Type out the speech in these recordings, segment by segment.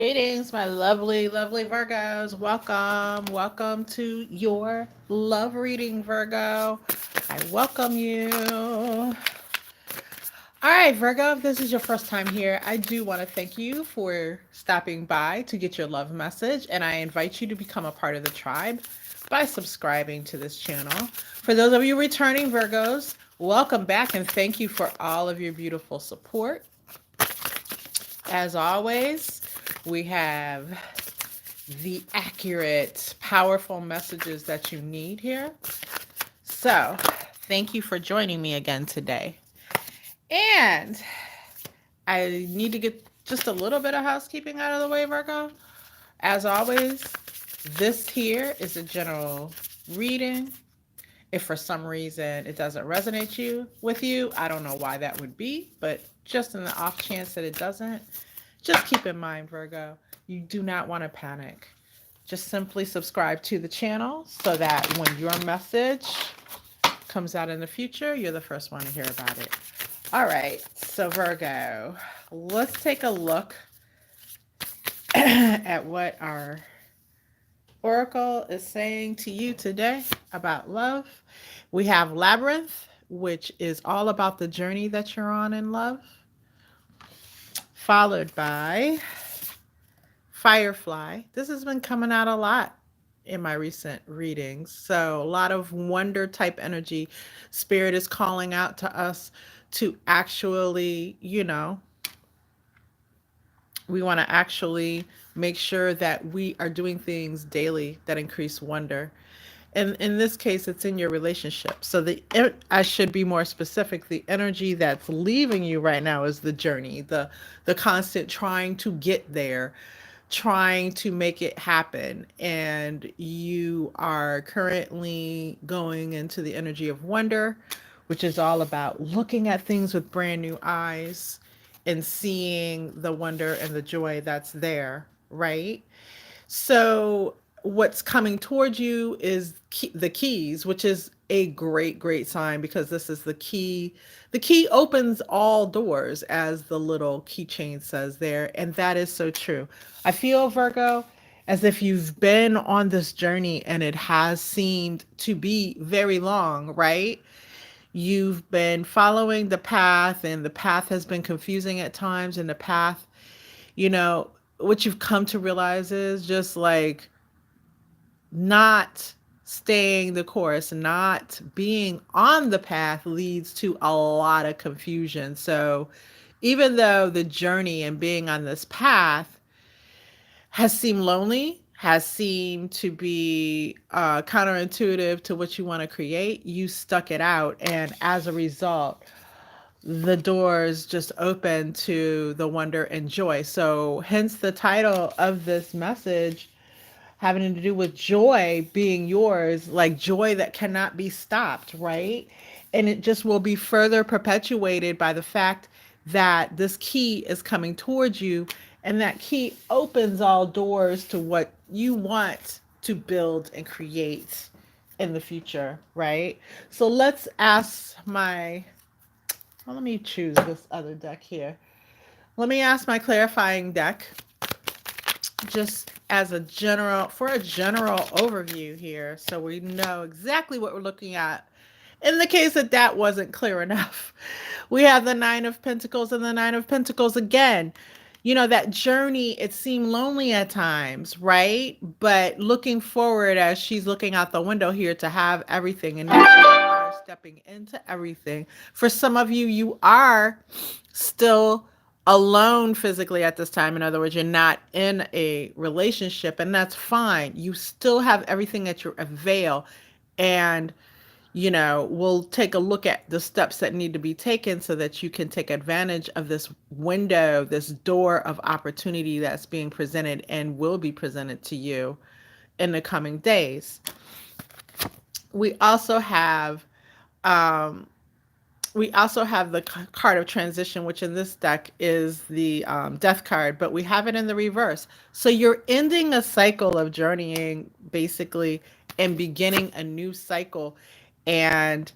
Greetings, my lovely, lovely Virgos. Welcome to your love reading, Virgo. I welcome you. All right, Virgo, if this is your first time here, I do want to thank you for stopping by to get your love message, and I invite you to become a part of the tribe by subscribing to this channel. For those of you returning Virgos, welcome back and thank you for all of your beautiful support. As always, we have the accurate, powerful messages that you need here. So, thank you for joining me again today. And I need to get just a little bit of housekeeping out of the way, Virgo. As always, this here is a general reading. If for some reason it doesn't resonate with you, I don't know why that would be, but just in the off chance that it doesn't, just keep in mind, Virgo, you do not want to panic. Just simply subscribe to the channel so that when your message comes out in the future, you're the first one to hear about it. All right, so Virgo, let's take a look at what our Oracle is saying to you today about love. We have Labyrinth, which is all about the journey that you're on in love, followed by Firefly. This has been coming out a lot in my recent readings. So, a lot of wonder type energy. Spirit is calling out to us to actually, we want to actually make sure that we are doing things daily that increase wonder. And in this case, it's in your relationship. So I should be more specific. The energy that's leaving you right now is the journey, the constant trying to get there, trying to make it happen. And you are currently going into the energy of wonder, which is all about looking at things with brand new eyes and seeing the wonder and the joy that's there, right? So what's coming towards you is the keys, which is a great, great sign because this is the key. The key opens all doors, as the little keychain says there. And that is so true. I feel, Virgo, as if you've been on this journey and it has seemed to be very long, right? You've been following the path and the path has been confusing at times, and the path, you know, what you've come to realize is just like not staying the course, not being on the path leads to a lot of confusion. So even though the journey and being on this path has seemed lonely, has seemed to be counterintuitive to what you want to create, you stuck it out. And as a result, the doors just open to the wonder and joy. So hence the title of this message having to do with joy being yours, like joy that cannot be stopped, right? And it just will be further perpetuated by the fact that this key is coming towards you, and that key opens all doors to what you want to build and create in the future, right? So let's ask well, let me choose this other deck here. Let me ask my clarifying deck just as for a general overview here, so we know exactly what we're looking at. In the case that wasn't clear enough, we have the Nine of Pentacles and the Nine of Pentacles again. You know, that journey, it seemed lonely at times, right? But looking forward as she's looking out the window here to have everything, and now you are stepping into everything. For some of you, you are still alone physically at this time. In other words, you're not in a relationship, and that's fine. You still have everything at your avail. And we'll take a look at the steps that need to be taken so that you can take advantage of this window, this door of opportunity that's being presented and will be presented to you in the coming days. We also have the card of transition, which in this deck is the death card, but we have it in the reverse. So you're ending a cycle of journeying, basically, and beginning a new cycle. And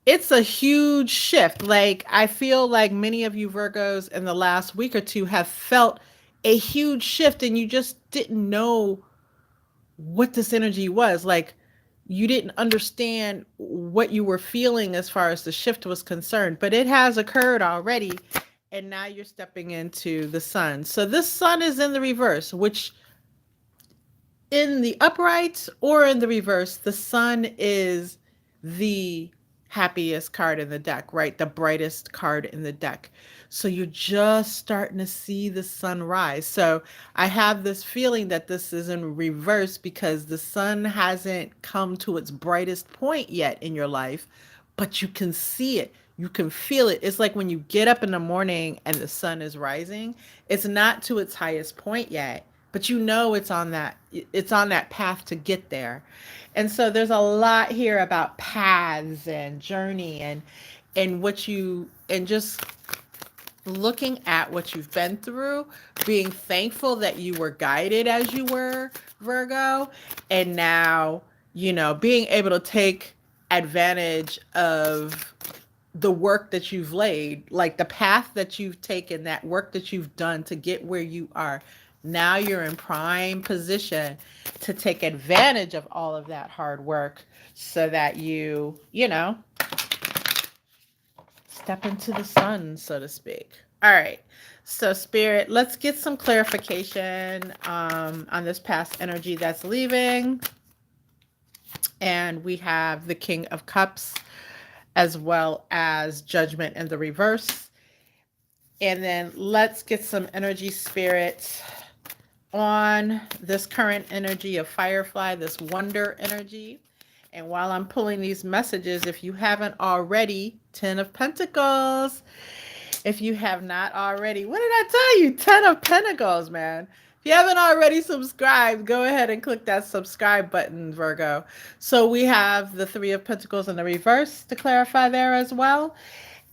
it's a huge shift. Like, I feel like many of you Virgos in the last week or two have felt a huge shift and you just didn't know what this energy was. Like, you didn't understand what you were feeling as far as the shift was concerned, but it has occurred already. And now you're stepping into the sun. So this sun is in the reverse, which in the upright or in the reverse, the sun is the happiest card in the deck, right? The brightest card in the deck. So you're just starting to see the sun rise. So I have this feeling that this is in reverse because the sun hasn't come to its brightest point yet in your life, but you can see it. You can feel it. It's like when you get up in the morning and the sun is rising, it's not to its highest point yet, but you know it's on that path to get there. And so there's a lot here about paths and journey and what you and just looking at what you've been through, being thankful that you were guided as you were, Virgo, and now, being able to take advantage of the work that you've laid, like the path that you've taken, that work that you've done to get where you are. Now you're in prime position to take advantage of all of that hard work so that you step into the sun, so to speak. All right. So, Spirit, let's get some clarification on this past energy that's leaving. And we have the King of Cups as well as Judgment in the reverse. And then let's get some energy, Spirit, on this current energy of Firefly, this wonder energy. And while I'm pulling these messages, if you haven't already, 10 of Pentacles. If you have not already, what did I tell you? 10 of Pentacles, man. If you haven't already subscribed, go ahead and click that subscribe button, Virgo. So we have the 3 of Pentacles in the reverse to clarify there as well.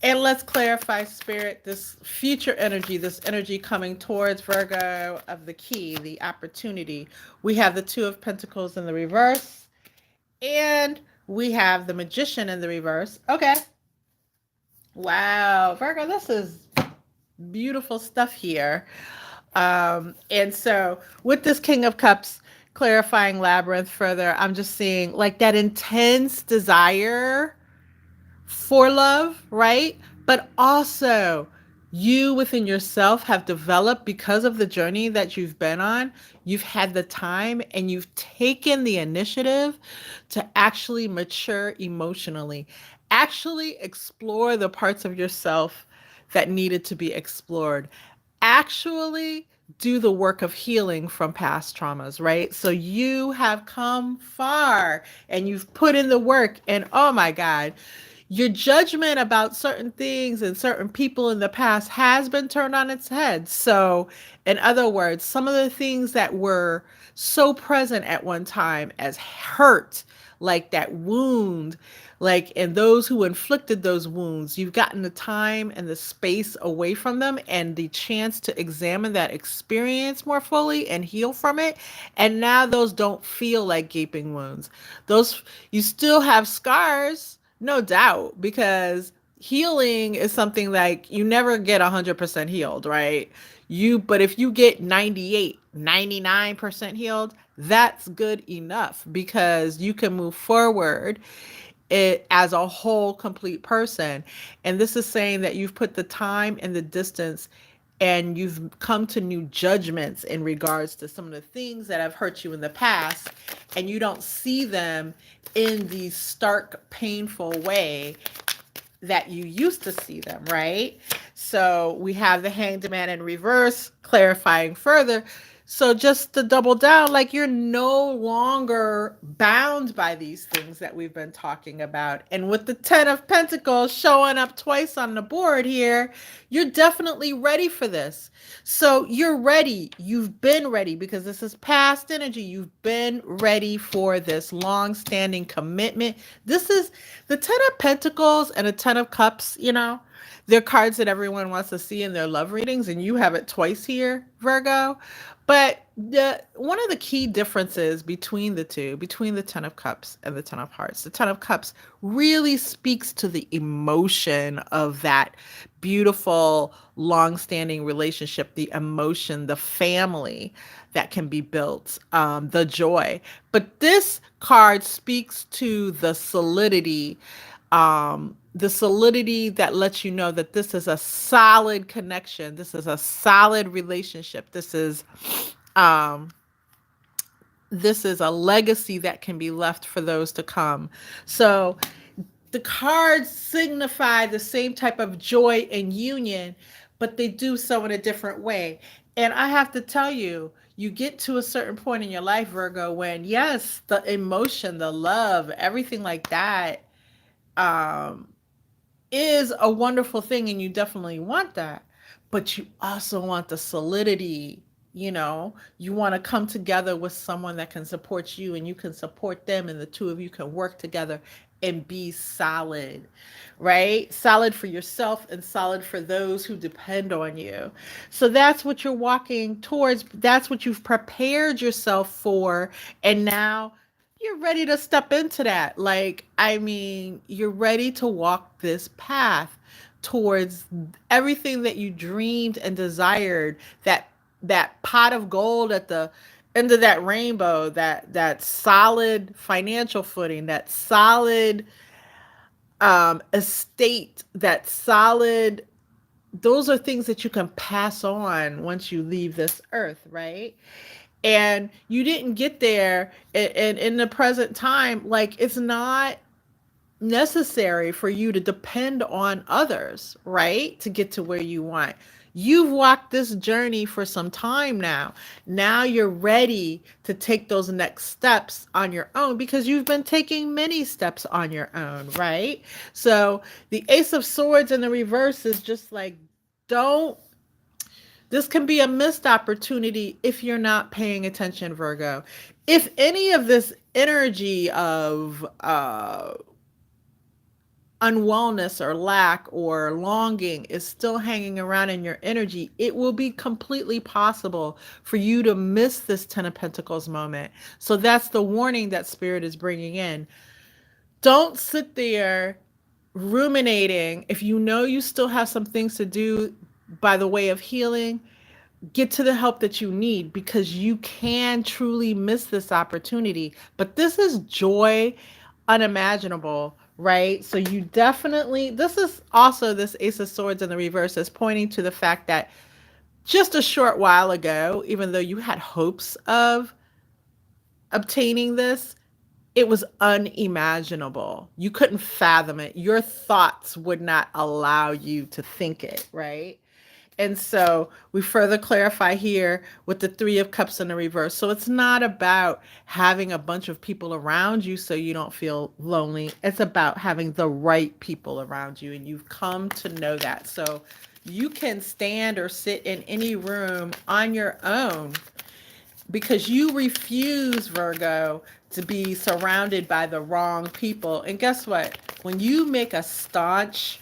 And let's clarify, Spirit, this future energy, this energy coming towards Virgo of the key, the opportunity. We have the 2 of Pentacles in the reverse. And we have the Magician in the reverse. Okay. Wow, Virgo, this is beautiful stuff here. And so with this King of Cups clarifying labyrinth further, I'm just seeing like that intense desire for love, right? But also you within yourself have developed because of the journey that you've been on. You've had the time and you've taken the initiative to actually mature emotionally, actually explore the parts of yourself that needed to be explored, actually do the work of healing from past traumas, right? So you have come far and you've put in the work, and oh my God, your judgment about certain things and certain people in the past has been turned on its head. So, in other words, some of the things that were so present at one time as hurt, like that wound, like, and those who inflicted those wounds, you've gotten the time and the space away from them and the chance to examine that experience more fully and heal from it. And now those don't feel like gaping wounds. Those, you still have scars, no doubt, because healing is something like you never get 100% healed, right? But if you get 98, 99% healed, that's good enough because you can move forward it as a whole complete person. And this is saying that you've put the time and the distance and you've come to new judgments in regards to some of the things that have hurt you in the past, and you don't see them in the stark, painful way that you used to see them, right? So we have the Hanged Man in reverse, clarifying further. So just to double down, like you're no longer bound by these things that we've been talking about. And with the 10 of Pentacles showing up twice on the board here, you're definitely ready for this. So you're ready. You've been ready because this is past energy. You've been ready for this long-standing commitment. This is the 10 of Pentacles and a 10 of Cups, they're cards that everyone wants to see in their love readings, and you have it twice here, Virgo. But the one of the key differences between the two, between the Ten of Cups and the Ten of Hearts, the Ten of Cups really speaks to the emotion of that beautiful, long-standing relationship, the emotion, the family that can be built, the joy. But this card speaks to the solidity that lets you know that this is a solid connection. This is a solid relationship. Um, this is a legacy that can be left for those to come. So the cards signify the same type of joy and union, but they do so in a different way. And I have to tell you, you get to a certain point in your life, Virgo, when yes, the emotion, the love, everything like that, um, is a wonderful thing, and you definitely want that. But you also want the solidity. You want to come together with someone that can support you and you can support them, and the two of you can work together and be solid, right? Solid for yourself and solid for those who depend on you. So that's what you're walking towards. That's what you've prepared yourself for. And now you're ready to step into that. Like, I mean, you're ready to walk this path towards everything that you dreamed and desired, that pot of gold at the end of that rainbow, that solid financial footing, that solid estate, that solid, those are things that you can pass on once you leave this earth, right? And you didn't get there in the present time. Like, it's not necessary for you to depend on others, right? To get to where you want. You've walked this journey for some time now. Now you're ready to take those next steps on your own, because you've been taking many steps on your own, right? So the Ace of Swords in the reverse is just like, don't, this can be a missed opportunity if you're not paying attention, Virgo. If any of this energy of unwellness or lack or longing is still hanging around in your energy, it will be completely possible for you to miss this Ten of Pentacles moment. So that's the warning that Spirit is bringing in. Don't sit there ruminating. If you know you still have some things to do by the way of healing, get to the help that you need, because you can truly miss this opportunity. But this is joy unimaginable, right? So you definitely, this is also, this Ace of Swords in the reverse is pointing to the fact that just a short while ago, even though you had hopes of obtaining this, it was unimaginable. You couldn't fathom it. Your thoughts would not allow you to think it, right? And so we further clarify here with the Three of Cups in the reverse. So it's not about having a bunch of people around you so you don't feel lonely. It's about having the right people around you. And you've come to know that. So you can stand or sit in any room on your own, because you refuse, Virgo, to be surrounded by the wrong people. And guess what? When you make a staunch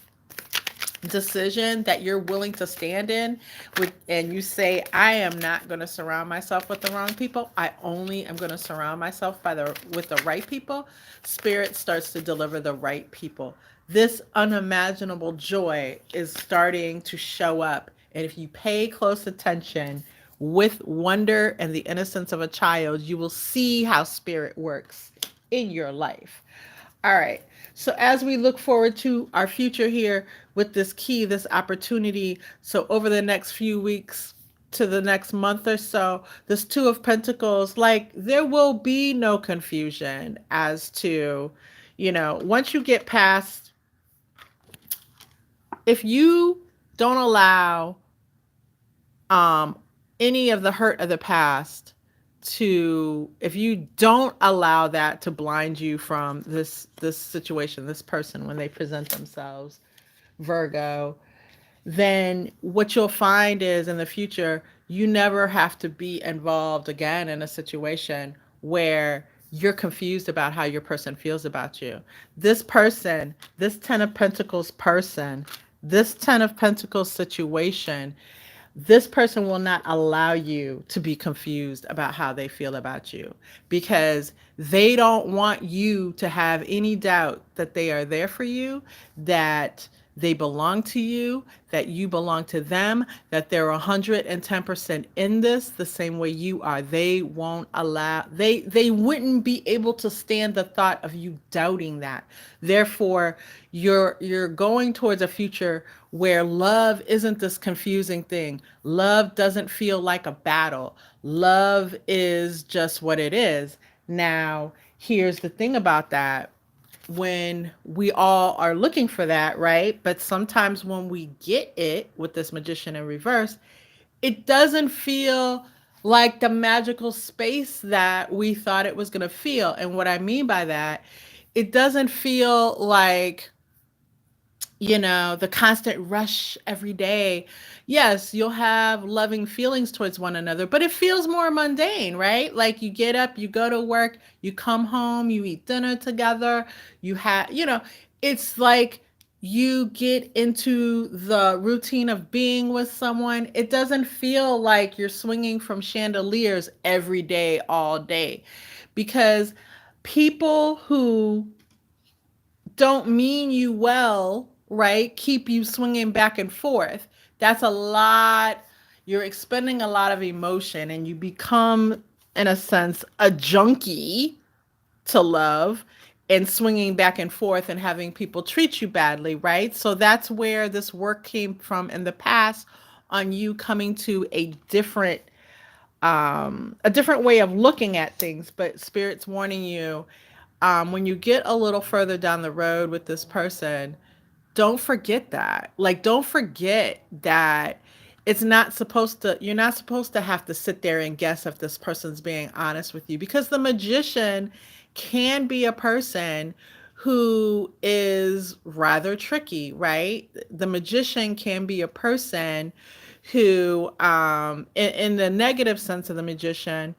decision that you're willing to stand in with, and you say, I am not going to surround myself with the wrong people, I only am going to surround myself with the right people, Spirit starts to deliver the right people. This unimaginable joy is starting to show up, and if you pay close attention with wonder and the innocence of a child, you will see how Spirit works in your life. All right. So as we look forward to our future here with this key, this opportunity, so over the next few weeks to the next month or so, this Two of Pentacles, like, there will be no confusion as to, once you get past, if you don't allow any of the hurt of the past to, if you don't allow that to blind you from this situation, this person, when they present themselves, Virgo, then what you'll find is in the future, you never have to be involved again in a situation where you're confused about how your person feels about you. This person, this Ten of Pentacles person, this Ten of Pentacles situation this person will not allow you to be confused about how they feel about you, because they don't want you to have any doubt that they are there for you, that they belong to you, that you belong to them, that they're 110% in this the same way you are. They won't allow, they wouldn't be able to stand the thought of you doubting that. Therefore, you're going towards a future where love isn't this confusing thing. Love doesn't feel like a battle. Love is just what it is. Now, here's the thing about that: when we all are looking for that, right? But sometimes when we get it with this magician in reverse, it doesn't feel like the magical space that we thought it was going to feel. And what I mean by that, it doesn't feel like, the constant rush every day. Yes, you'll have loving feelings towards one another, but it feels more mundane, right? Like you get up, you go to work, you come home, you eat dinner together, it's like you get into the routine of being with someone. It doesn't feel like you're swinging from chandeliers every day, all day, because people who don't mean you well, right? Keep you swinging back and forth. That's a lot. You're expending a lot of emotion, and you become, in a sense, a junkie to love and swinging back and forth and having people treat you badly, right? So that's where this work came from in the past, on you coming to a different way of looking at things. But spirit's warning you, when you get a little further down the road with this person, don't forget that. Like, don't forget that you're not supposed to have to sit there and guess if this person's being honest with you, because the magician can be a person who is rather tricky, right? The magician can be a person who, in the negative sense of the magician,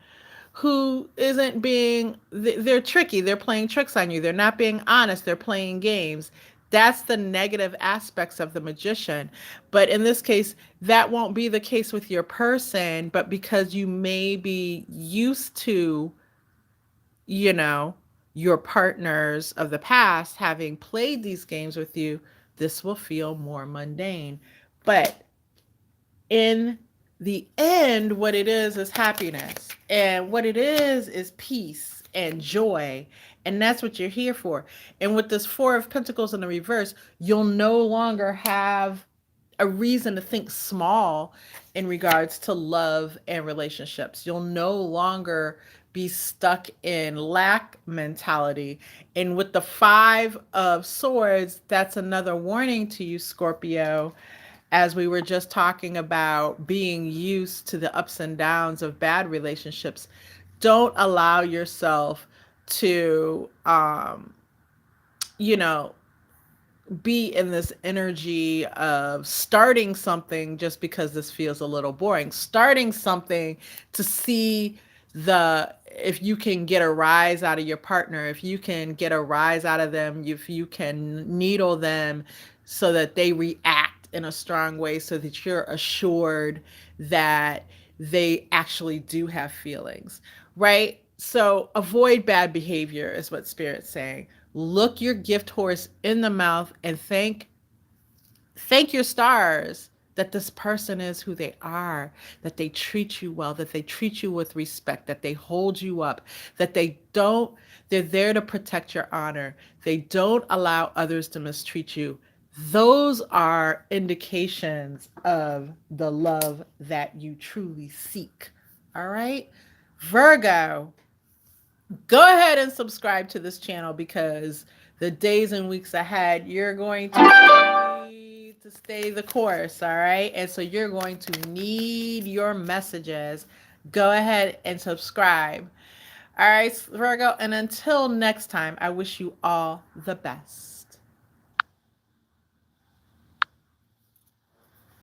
who isn't being, they're tricky, they're playing tricks on you, they're not being honest, they're playing games. That's the negative aspects of the magician. But in this case, that won't be the case with your person, but because you may be used to, you know your partners of the past having played these games with you, this will feel more mundane. But in the end, what it is happiness. And what it is peace and joy. And that's what you're here for. And with this Four of Pentacles in the reverse, you'll no longer have a reason to think small in regards to love and relationships. You'll no longer be stuck in lack mentality. And with the Five of Swords, that's another warning to you, Scorpio, as we were just talking about being used to the ups and downs of bad relationships. Don't allow yourself to, you know, be in this energy of starting something just because this feels a little boring. Starting something to see if you can get a rise out of your partner, if you can get a rise out of them, if you can needle them so that they react in a strong way, so that you're assured that they actually do have feelings, right? So avoid bad behavior is what Spirit's saying. Look your gift horse in the mouth and thank your stars that this person is who they are, that they treat you well, that they treat you with respect, that they hold you up, that they're there to protect your honor. They don't allow others to mistreat you. Those are indications of the love that you truly seek. All right? Virgo, go ahead and subscribe to this channel, because the days and weeks ahead, you're going to need to stay the course, all right? And so you're going to need your messages. Go ahead and subscribe. All right, Virgo, and until next time, I wish you all the best.